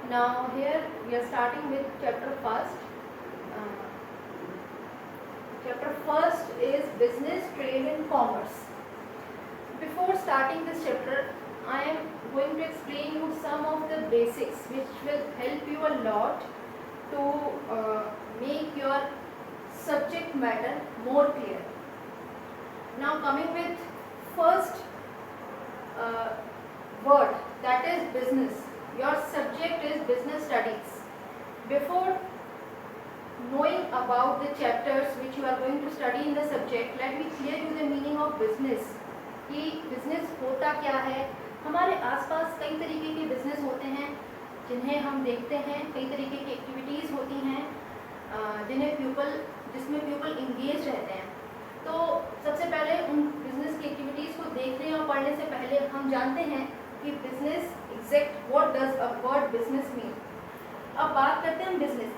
Now here we are starting with chapter first. Chapter first is business, trade and commerce. Before starting this chapter, I am going to explain you some of the basics which will help you a lot to make your subject matter more clear. Now coming with first word, that is business. Your subject is business studies. Before knowing about the chapters which you are going to study in the subject, let me clear you the meaning of business. कि business होता क्या है. हमारे आसपास कई तरीके के business होते हैं जिन्हें हम देखते हैं, कई तरीके की एक्टिविटीज़ होती हैं जिसमें पीपल इंगेज रहते हैं. तो सबसे पहले उन बिजनेस की एक्टिविटीज़ को देखने और पढ़ने से पहले हम जानते हैं कि business exact what does a word business mean. अब बात करते हैं बिजनेस.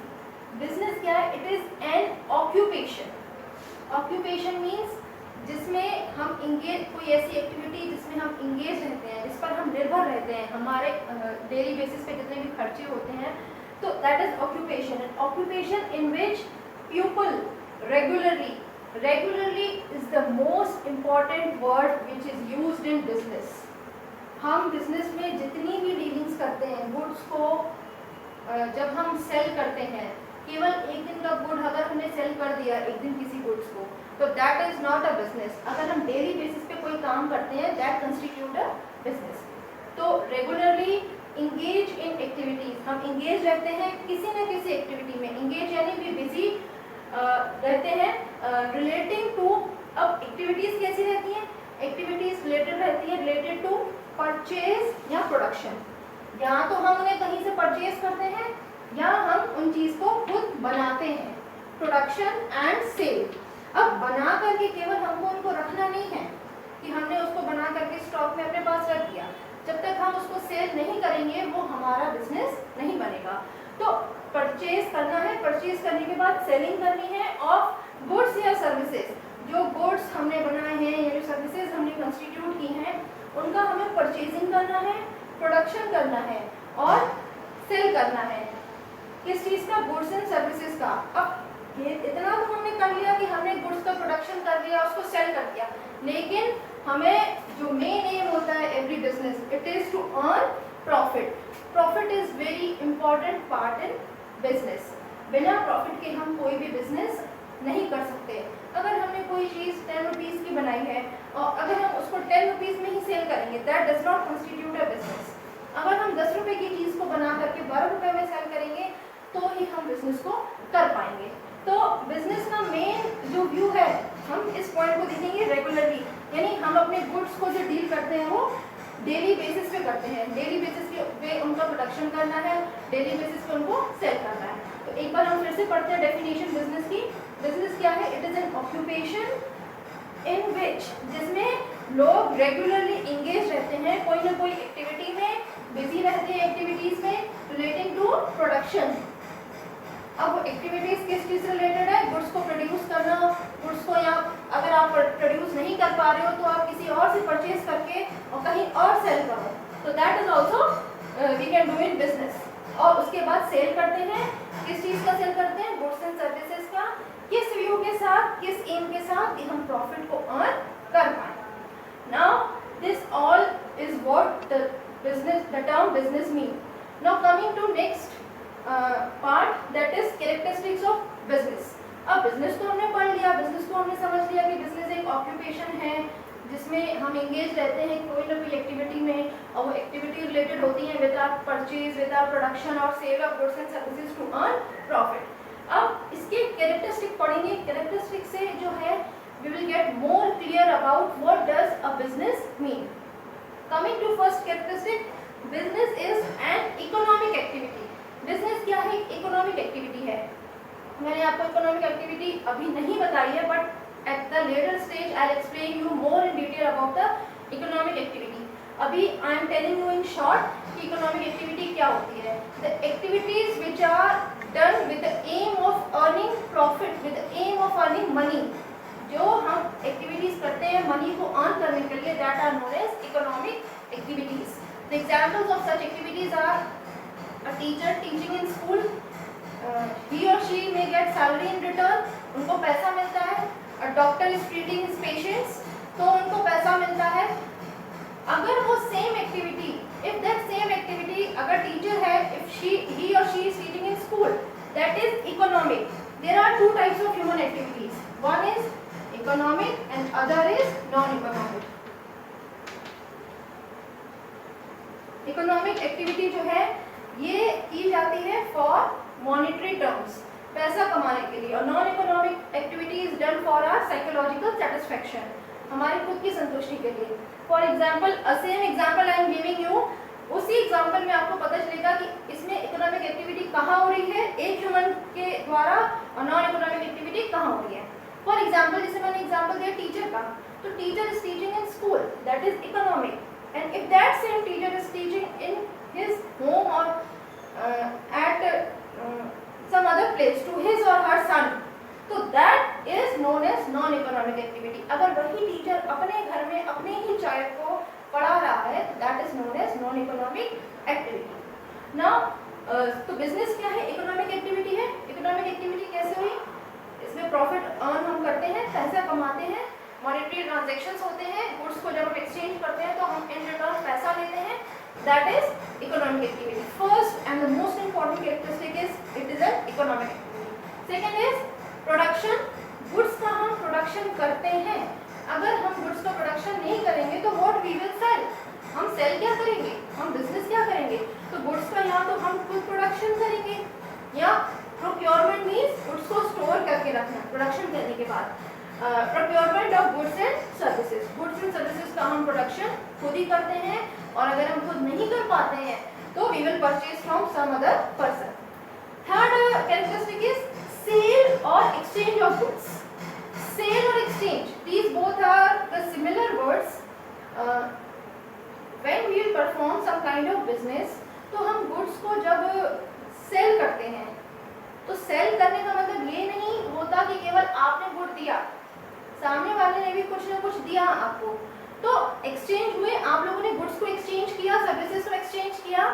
बिजनेस क्या है? It is an occupation. Occupation means जिसमें हम इंगेज, कोई ऐसी एक्टिविटी जिसमें हम इंगेज रहते हैं, जिस पर हम निर्भर रहते हैं, हमारे डेली बेसिस पे जितने भी खर्चे होते हैं, तो that is occupation. And occupation in which people regularly is the most important word which is used in business. हम बिजनेस में जितनी भी डीलिंग्स करते हैं, गुड्स को जब हम सेल करते हैं, केवल एक दिन का गुड अगर हमने सेल कर दिया एक दिन किसी गुड्स को, तो that is not a business. अगर हम डेली बेसिस पे कोई काम करते हैं, दैट कंस्टिट्यूट अ बिजनेस. तो रेगुलरली इंगेज इन एक्टिविटीज, हम इंगेज रहते हैं किसी न किसी एक्टिविटी में. इंगेज यानी भी बिजी रहते हैं रिलेटिंग टू. अब एक्टिविटीज कैसी रहती हैं? एक्टिविटीज रिलेटेड रहती है रिलेटेड टू परचेज या प्रोडक्शन. या तो हम उन्हें कहीं से परचेज करते हैं या हम उन चीज को खुद बनाते हैं. Production and sale. अब बना करके केवल हमको उनको रखना नहीं है कि हमने उसको बना करके स्टॉक में अपने पास रख दिया. जब तक हम उसको सेल नहीं करेंगे वो हमारा बिजनेस नहीं बनेगा. तो परचेज करना है, परचेज करने के बाद सेलिंग करनी है ऑफ गुड्स या सर्विसेज. जो गुड्स हमने बनाए हैं या जो सर्विसेज हमने कंस्टिट्यूट की हैं, उनका हमें परचेजिंग करना है, प्रोडक्शन करना है और सेल करना है. किस चीज़ का? गुड्स एंड सर्विसेज का. अब ये इतना तो हमने कर लिया कि हमने गुड्स का प्रोडक्शन कर दिया, उसको सेल कर दिया, लेकिन हमें जो मेन एम होता है every business, it is to earn profit. Profit is very important part in business. बिना प्रॉफिट के हम कोई भी बिजनेस नहीं कर सकते. अगर हमने कोई चीज़ 10 रुपीज़ की बनाई है और अगर हम उसको 10 रुपीज़ में ही सेल करेंगे, that does not constitute a business. अगर हम 10 रुपये की चीज़ को बना करके 12 रुपये में सेल करेंगे तो ही हम बिजनेस को कर पाएंगे. तो बिजनेस का मेन जो व्यू है, हम इस पॉइंट को देखेंगे रेगुलरली. यानी हम अपने गुड्स को जो डील करते हैं वो डेली बेसिस पे करते हैं. डेली बेसिस पे उनका प्रोडक्शन करना है, डेली बेसिस पे उनको सेल करना है. तो एक बार हम फिर से पढ़ते हैं डेफिनेशन बिजनेस की. बिजनेस क्या है? It is an occupation in which, जिसमें लोग रेगुलरली इंगेज रहते हैं कोई ना कोई एक्टिविटी में, बिजी रहते हैं एक्टिविटीज में रिलेटिंग टू प्रोडक्शन. अब एक्टिविटीज किस चीज से रिलेटेड है? गुड्स को प्रोड्यूस करना. गुड्स को, या अगर आप प्रोड्यूस नहीं कर पा रहे हो तो आप किसी और से परचेज करके और कहीं और सेल करो. तो that is also we can do in business. और उसके बाद सेल करते हैं. किस चीज का सेल करते हैं? गुड्स एंड सर्विसेज का. किस व्यू के साथ, किस एम के साथ कि हम प्रॉफिट को अर्न कर पाए. Now this all is what the term business mean. Now coming to next part, that is characteristics of business. अब बिजनेस तो हमने पढ़ लिया, बिजनेस को हमने समझ लिया कि बिजनेस एक ऑक्यूपेशन है जिसमें हम एंगेज रहते हैं कोई ना कोई एक्टिविटी में, और वो एक्टिविटी रिलेटेड होती है with our purchase, with our production और sale of goods and services to earn profit. अब इसके कैरेक्टरिस्टिक पढ़ेंगे. कैरेक्टरिस्टिक से जो है we will get more clear about what does a business mean. Coming to first characteristic, business is an economic activity. Business क्या है? Economic activity है. मैंने आपको इकोनॉमिक एक्टिविटी अभी नहीं बताई है, but at the later stage I will explain you more in detail about the economic activity. अभी I am telling you in short कि इकोनॉमिक एक्टिविटी क्या होती है. The activities which are done with the aim of earning profit, with the aim of earning money. जो हम activities करते हैं money को अर्न करने के लिए, that are known as economic activities. The examples of such activities are teacher teaching in school, he or she may get salary in return, उनको पैसा मिलता है. A doctor is treating his patients, तो उनको पैसा मिलता है. अगर वो same activity, if that same activity अगर टीचर है, if he or she is teaching in school, that is economic. There are two types of human activities. One is economic and other is non-economic. Economic activity जो है ये की जाती है for monetary terms, पैसा कमाने के लिए, और non economic activity is done for our psychological satisfaction, हमारी खुद की संतुष्टि के लिए. For example, same example I am giving you, उसी एग्जांपल में आपको पता चलेगा कि इसमें इकोनॉमिक एक्टिविटी कहाँ हो रही है एक ह्यूमन के द्वारा और नॉन इकोनॉमिक एक्टिविटी कहाँ हो रही है. फॉर एग्जांपल, जैसे मैंने एग्जांपल दिया टीचर का, तो teacher is teaching in school, that is economic. And if that same teacher is teaching in his home or at some other place to his or her son, so that is known as non-economic activity. अगर वही teacher अपने घर में अपने ही child को पढ़ा रहा है, that is known as non-economic activity. Now, तो बिजनेस क्या है? इकोनॉमिक एक्टिविटी है. इकोनॉमिक एक्टिविटी कैसे हुई? इसमें प्रॉफिट अर्न हम करते हैं, पैसा कमाते हैं, मॉनेटरी ट्रांजैक्शंस होते हैं, गुड्स को जब हम एक्सचेंज करते हैं तो हम इन रिटर्न पैसा लेते हैं, that is economic activity. First and the most important characteristic is it is an economic activity. Second is production. Goods का हम प्रोडक्शन करते हैं. अगर हम गुड्स का प्रोडक्शन नहीं करेंगे तो व्हाट वी विल सेल, हम सेल क्या करेंगे, हम बिजनेस क्या करेंगे. तो गुड्स का या तो हम खुद प्रोडक्शन करेंगे, या प्रोक्योरमेंट मीन्स गुड्स को स्टोर करके रखना प्रोडक्शन करने के बाद. Procurement of goods and services. Goods and services का हम प्रोडक्शन खुद ही करते हैं, और अगर हम खुद नहीं कर पाते हैं तो we will purchase from some other person. Third characteristic is sale और एक्सचेंज ऑफ गुड्स. सेल और exchange, these both are the similar words. When we will perform some kind of business, तो हम गुड्स को जब cell करते हैं, तो cell करने का मतलब ये नहीं होता कि केवल आपने गुड दिया, सामने वाले ने भी कुछ ना कुछ दिया आपको. तो एक्सचेंज हुए, आप लोगों ने गुड्स को एक्सचेंज किया, सर्विसेज को एक्सचेंज किया,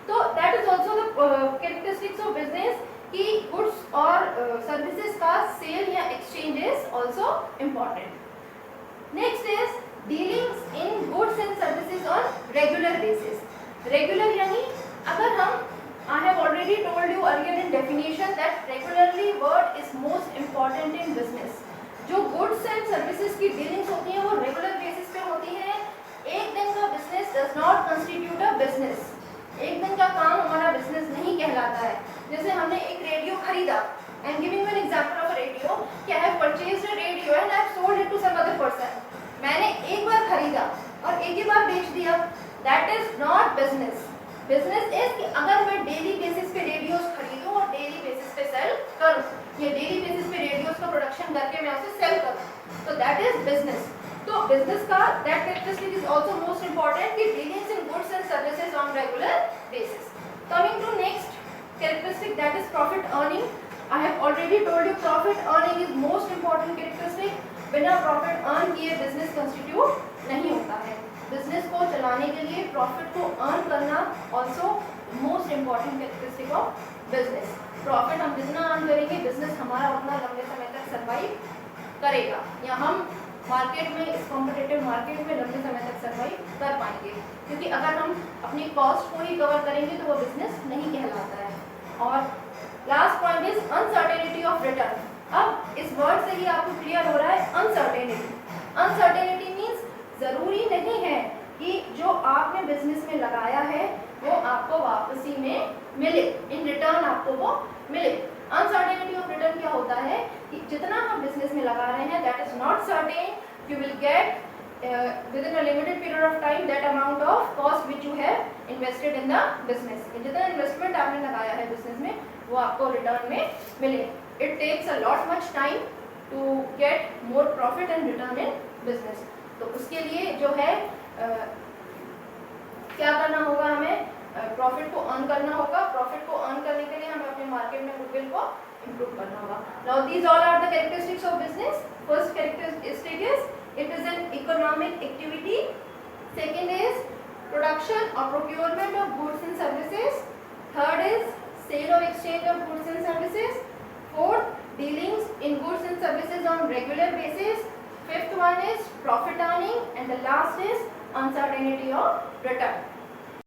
तो that is also the characteristics of business कि गुड्स और सर्विसेज का सेल या exchange is also important. Next is dealings in goods and services on regular basis. Regular यानी अगर हम, I have already told you earlier in definition that regularly word is most important in business. जो goods and services की dealings होती हैं वो regular basis पे होती हैं. एक दिन का business does not constitute a business. एक दिन का काम हमारा बिजनेस नहीं कहलाता है. जैसे हमने एक रेडियो खरीदा, I am giving an example of a radio, कि I have purchased a radio and I have sold it to some other person. मैंने एक बार खरीदा और एक ही बार बेच दिया, that is not business. Business is कि अगर मैं डेली बेसिस पे रेडियोस खरीदूं और डेली बेसिस पे सेल करूं, या डेली बेसिस पे रेडियोस का प्रोडक्शन करके मैं उसे सेल करूं, तो दैट इज बिजनेस. तो बिजनेस का that characteristic is also most important कि dealings in goods and services on regular basis. Coming to next characteristic, that is profit earning. I have already told you profit earning is most important characteristic. बिना profit earn किए business constitute नहीं होता है. Business को चलाने के लिए profit को अर्न करना also most important characteristic of business. Profit हम जितना अर्न करेंगे बिजनेस हमारा उतना लंबे समय तक सर्वाइव करेगा, या हम मार्केट में, इस कॉम्पिटिटिव मार्केट में लंबे समय तक सर्वाइव कर पाएंगे. क्योंकि अगर हम अपनी कॉस्ट को ही कवर करेंगे तो वो बिजनेस नहीं कहलाता है. और last point is uncertainty of return. अब इस वर्ड से ही आपको क्लियर हो रहा है अनसर्टेनिटी. अनसर्टेनिटी मीन्स जरूरी नहीं है कि जो आपने बिजनेस में लगाया है वो आपको वापसी में मिले, इन रिटर्न आपको वो मिले. अनसर्टेनिटी ऑफ रिटर्न क्या होता है कि जितना हम बिजनेस में लगा रहे हैं that is not certain. You will get within a limited period of time that amount of cost which you have invested in the business. जितना इन्वेस्टमेंट आपने लगाया है बिजनेस में वो आपको रिटर्न में मिले. It takes a lot much time to get more profit and return in business. तो उसके लिए जो है क्या करना होगा, हमें प्रॉफिट को अर्न करना होगा. प्रॉफिट को अर्न करने के लिए हमें अपने मार्केट में गुडविल को इम्प्रूव करना होगा. Now these all are the characteristics of business. First characteristic is it is an economic activity. Second is production or procurement of goods and services. Third is sale or exchange of goods and services. Fourth, dealings in goods and services on regular basis. Fifth one is profit earning, and the last is uncertainty of return.